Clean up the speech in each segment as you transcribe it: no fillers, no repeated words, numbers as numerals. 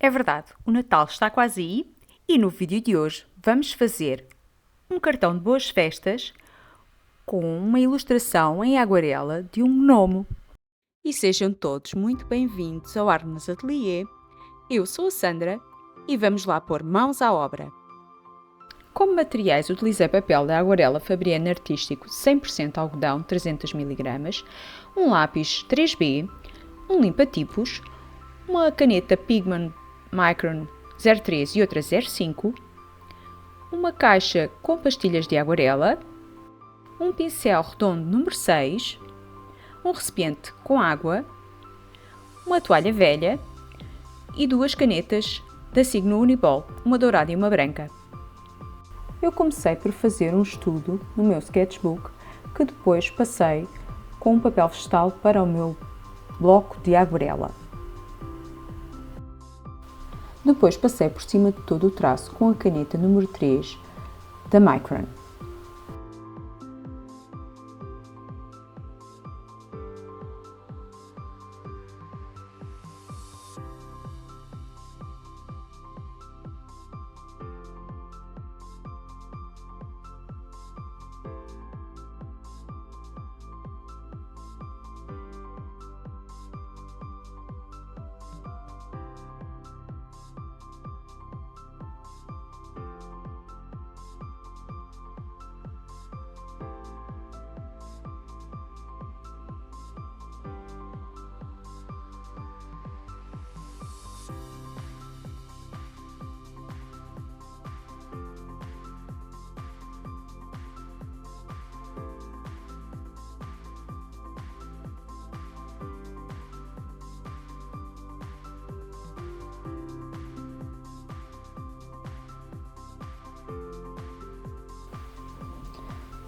É verdade, o Natal está quase aí e no vídeo de hoje vamos fazer um cartão de boas festas com uma ilustração em aguarela de um gnomo. E sejam todos muito bem-vindos ao Arnas Atelier. Eu sou a Sandra e vamos lá pôr mãos à obra. Como materiais utilizei papel da aguarela Fabriano Artístico 100% algodão 300 mg, um lápis 3B, um limpa-tipos, uma caneta Pigment Micron 03 e outra 05, uma caixa com pastilhas de aguarela, um pincel redondo número 6, um recipiente com água, uma toalha velha e duas canetas da Signo Uniball, uma dourada e uma branca. Eu comecei por fazer um estudo no meu sketchbook que depois passei com um papel vegetal para o meu bloco de aguarela. Depois passei por cima de todo o traço com a caneta número 3 da Micron.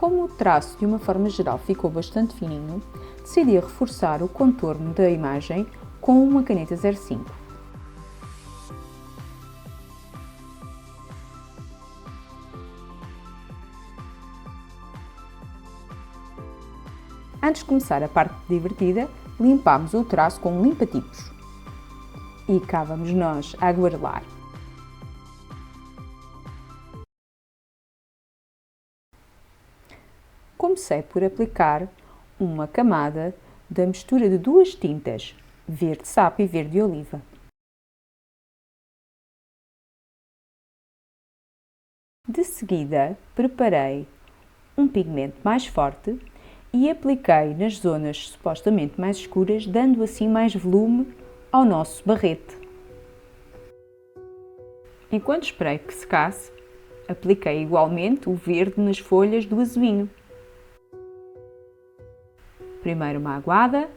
Como o traço de uma forma geral ficou bastante fininho, decidi reforçar o contorno da imagem com uma caneta 05. Antes de começar a parte divertida, limpámos o traço com um limpa-tipos. E cá vamos nós a aguarelar. Comecei por aplicar uma camada da mistura de duas tintas, verde sapo e verde oliva. De seguida, preparei um pigmento mais forte e apliquei nas zonas supostamente mais escuras, dando assim mais volume ao nosso barrete. Enquanto esperei que secasse, apliquei igualmente o verde nas folhas do azevinho. Primeiro uma aguada,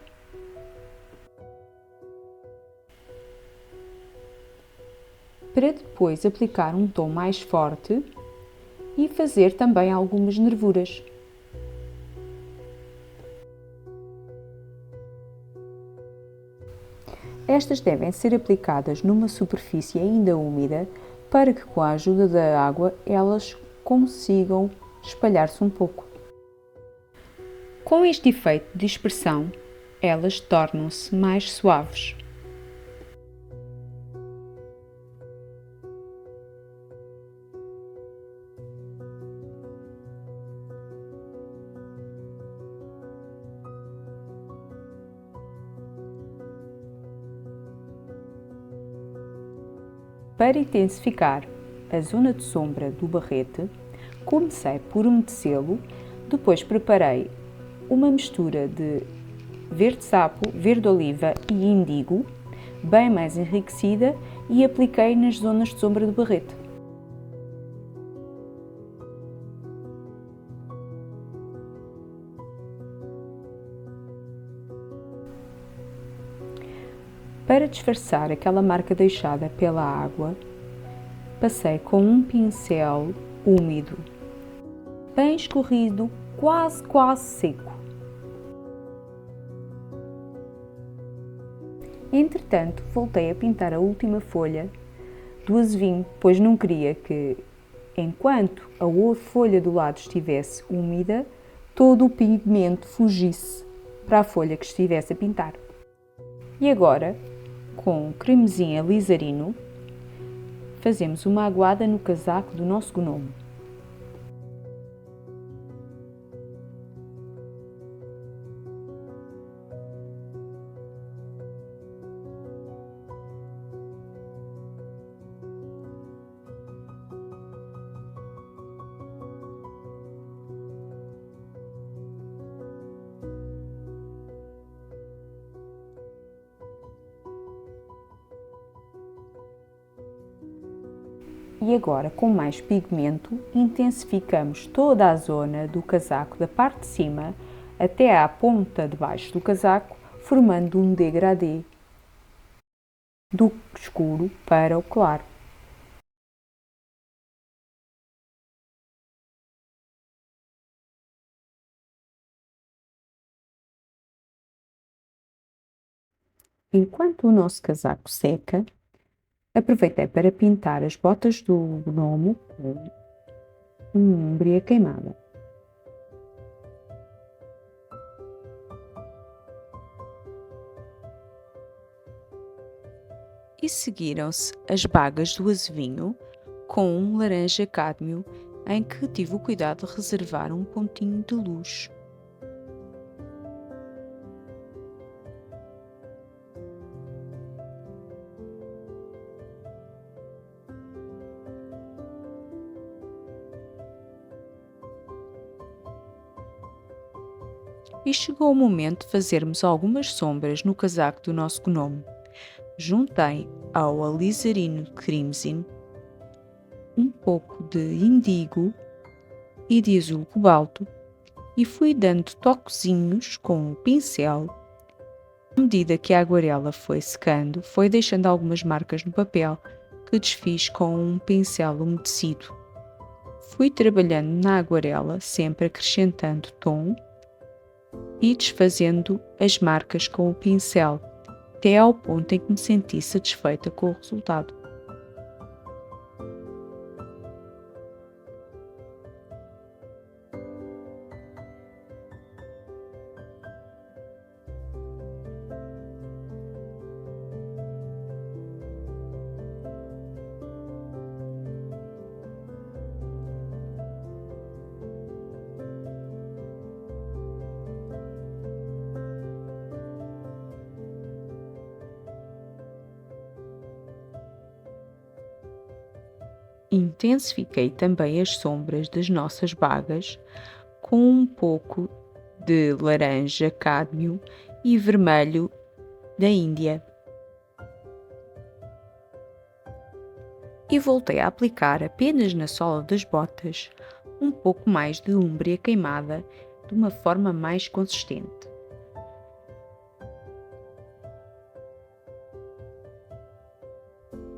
para depois aplicar um tom mais forte e fazer também algumas nervuras. Estas devem ser aplicadas numa superfície ainda úmida para que, com a ajuda da água, elas consigam espalhar-se um pouco. Com este efeito de dispersão, elas tornam-se mais suaves. Para intensificar a zona de sombra do barrete, comecei por umedecê-lo, depois preparei uma mistura de verde sapo, verde oliva e índigo, bem mais enriquecida, e apliquei nas zonas de sombra do barrete. Para disfarçar aquela marca deixada pela água, passei com um pincel úmido, bem escorrido, quase seco. Entretanto, voltei a pintar a última folha do azevinho, pois não queria que, enquanto a outra folha do lado estivesse úmida, todo o pigmento fugisse para a folha que estivesse a pintar. E agora, com cremezinho alizarino, fazemos uma aguada no casaco do nosso gnomo. E agora, com mais pigmento, intensificamos toda a zona do casaco, da parte de cima até à ponta de baixo do casaco, formando um degradê do escuro para o claro. Enquanto o nosso casaco seca, aproveitei para pintar as botas do gnomo com umbria queimada. E seguiram-se as bagas do azevinho com um laranja cádmio, em que tive o cuidado de reservar um pontinho de luz. E chegou o momento de fazermos algumas sombras no casaco do nosso gnomo. Juntei ao alizarino crimson um pouco de indigo e de azul cobalto e fui dando toquezinhos com o pincel. À medida que a aguarela foi secando, foi deixando algumas marcas no papel que desfiz com um pincel umedecido. Fui trabalhando na aguarela, sempre acrescentando tom e desfazendo as marcas com o pincel, até ao ponto em que me senti satisfeita com o resultado. Intensifiquei também as sombras das nossas bagas com um pouco de laranja cádmio e vermelho da Índia. E voltei a aplicar apenas na sola das botas um pouco mais de umbria queimada de uma forma mais consistente.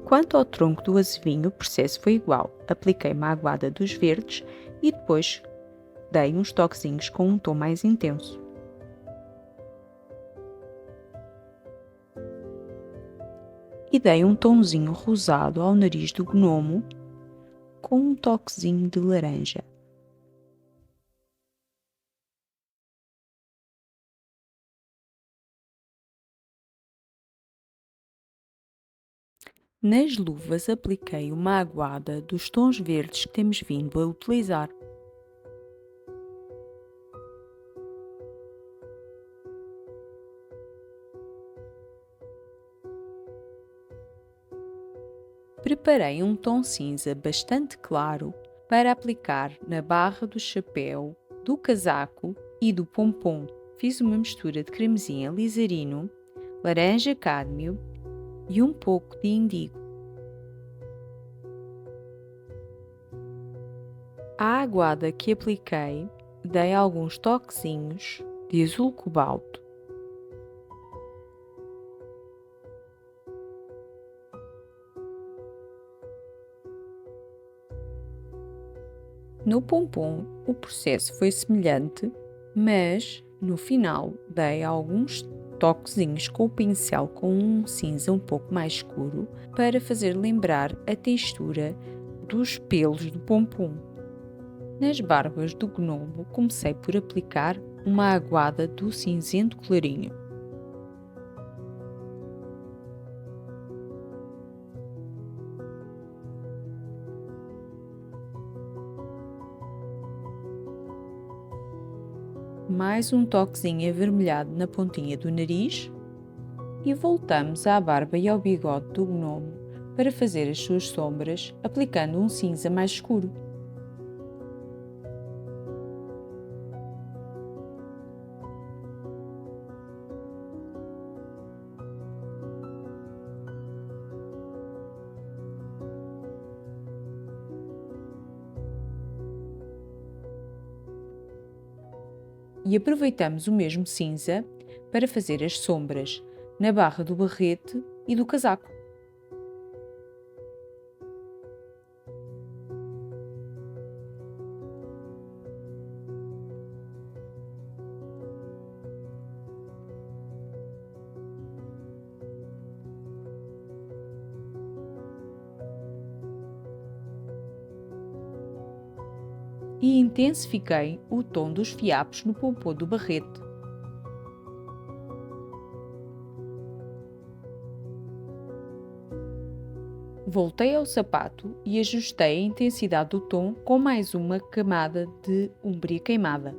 Quanto ao tronco do azevinho, o processo foi igual. Apliquei uma aguada dos verdes e depois dei uns toquezinhos com um tom mais intenso. E dei um tomzinho rosado ao nariz do gnomo com um toquezinho de laranja. Nas luvas apliquei uma aguada dos tons verdes que temos vindo a utilizar. Preparei um tom cinza bastante claro para aplicar na barra do chapéu, do casaco e do pompom. Fiz uma mistura de cremezinho alizarino, laranja cádmio e um pouco de indigo. À aguada que apliquei, dei alguns toquezinhos de azul cobalto. No pompom, o processo foi semelhante, mas no final dei alguns toquezinhos com o pincel com um cinza um pouco mais escuro para fazer lembrar a textura dos pelos do pompom. Nas barbas do gnomo, comecei por aplicar uma aguada do cinzento clarinho. mais um toquezinho avermelhado na pontinha do nariz e voltamos à barba e ao bigode do gnomo para fazer as suas sombras, aplicando um cinza mais escuro. E aproveitamos o mesmo cinza para fazer as sombras na barra do barrete e do casaco. E intensifiquei o tom dos fiapos no pompô do barrete. Voltei ao sapato e ajustei a intensidade do tom com mais uma camada de umbria queimada.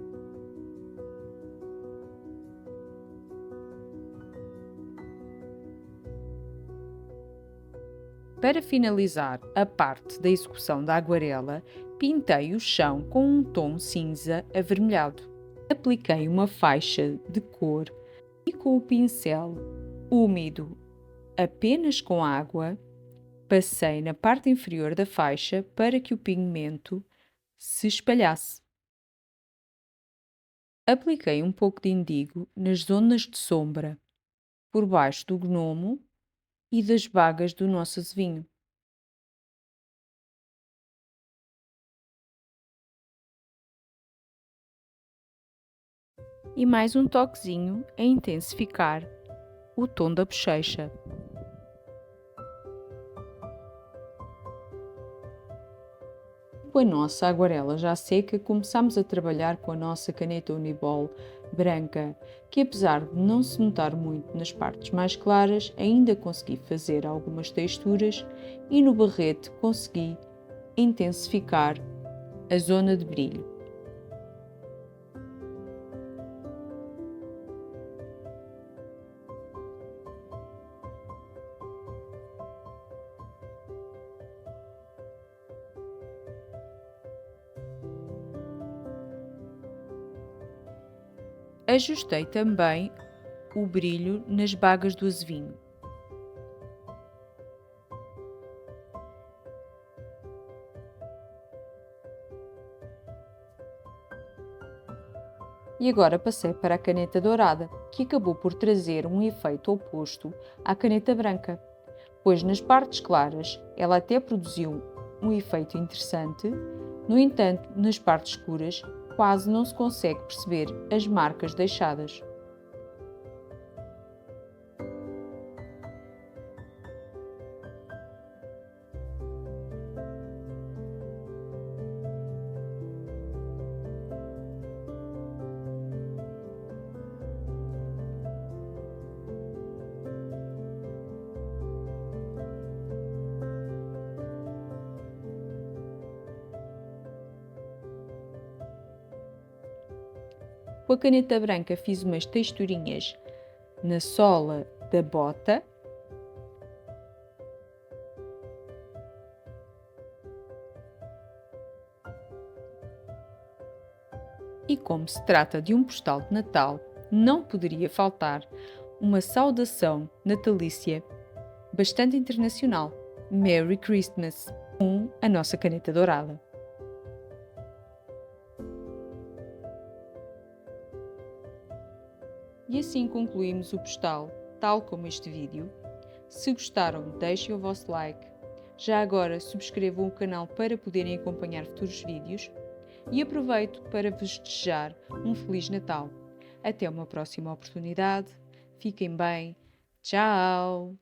Para finalizar a parte da execução da aguarela, pintei o chão com um tom cinza avermelhado. Apliquei uma faixa de cor e com o pincel úmido apenas com água, passei na parte inferior da faixa para que o pigmento se espalhasse. Apliquei um pouco de indigo nas zonas de sombra, por baixo do gnomo e das bagas do nosso azevinho. E mais um toquezinho a intensificar o tom da bochecha. Com a nossa aguarela já seca, começamos a trabalhar com a nossa caneta Uniball branca, que apesar de não se notar muito nas partes mais claras, ainda consegui fazer algumas texturas e no barrete consegui intensificar a zona de brilho. Ajustei também o brilho nas bagas do azevinho. E agora passei para a caneta dourada, que acabou por trazer um efeito oposto à caneta branca, pois nas partes claras ela até produziu um efeito interessante, no entanto, nas partes escuras quase não se consegue perceber as marcas deixadas. Com a caneta branca fiz umas texturinhas na sola da bota. E como se trata de um postal de Natal, não poderia faltar uma saudação natalícia bastante internacional. Merry Christmas! Com a nossa caneta dourada. E assim concluímos o postal, tal como este vídeo. Se gostaram, deixem o vosso like. Já agora subscrevam o canal para poderem acompanhar futuros vídeos. E aproveito para vos desejar um Feliz Natal. Até uma próxima oportunidade. Fiquem bem. Tchau!